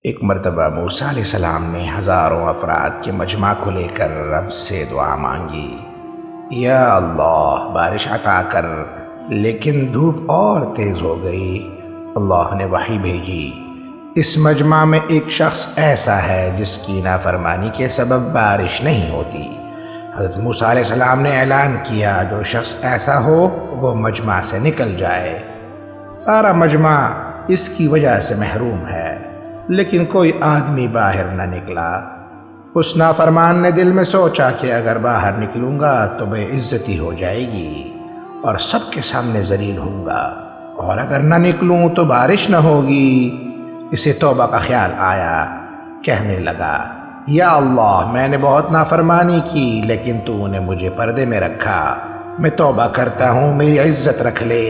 ایک مرتبہ موسیٰ علیہ السلام نے ہزاروں افراد کے مجمع کو لے کر رب سے دعا مانگی، یا اللہ بارش عطا کر، لیکن دھوپ اور تیز ہو گئی۔ اللہ نے وحی بھیجی، اس مجمع میں ایک شخص ایسا ہے جس کی نافرمانی کے سبب بارش نہیں ہوتی۔ حضرت موسیٰ علیہ السلام نے اعلان کیا، جو شخص ایسا ہو وہ مجمع سے نکل جائے۔ سارا مجمع اس کی وجہ سے محروم ہے، لیکن کوئی آدمی باہر نہ نکلا۔ اس نافرمان نے دل میں سوچا کہ اگر باہر نکلوں گا تو بے عزتی ہو جائے گی اور سب کے سامنے ذلیل ہوں گا، اور اگر نہ نکلوں تو بارش نہ ہوگی۔ اسے توبہ کا خیال آیا، کہنے لگا، یا اللہ میں نے بہت نافرمانی کی، لیکن تو نے مجھے پردے میں رکھا۔ میں توبہ کرتا ہوں، میری عزت رکھ لے۔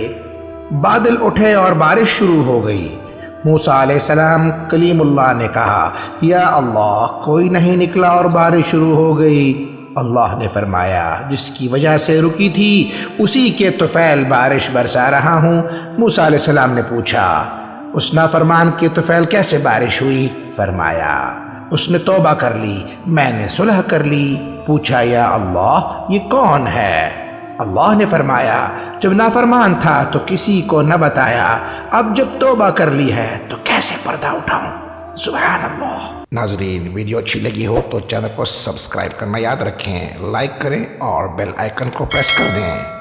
بادل اٹھے اور بارش شروع ہو گئی۔ موسیٰ علیہ السلام کلیم اللہ نے کہا، یا اللہ کوئی نہیں نکلا اور بارش شروع ہو گئی۔ اللہ نے فرمایا، جس کی وجہ سے رکی تھی اسی کے طفیل بارش برسا رہا ہوں۔ موسیٰ علیہ السلام نے پوچھا، اس نافرمان کے طفیل کیسے بارش ہوئی؟ فرمایا، اس نے توبہ کر لی، میں نے صلح کر لی۔ پوچھا، یا اللہ یہ کون ہے؟ اللہ نے فرمایا، جب نافرمان تھا تو کسی کو نہ بتایا، اب جب توبہ کر لی ہے تو کیسے پردہ اٹھاؤں؟ سبحان اللہ۔ ناظرین، ویڈیو اچھی لگی ہو تو چینل کو سبسکرائب کرنا یاد رکھیں، لائک کریں اور بیل آئیکن کو پریس کر دیں۔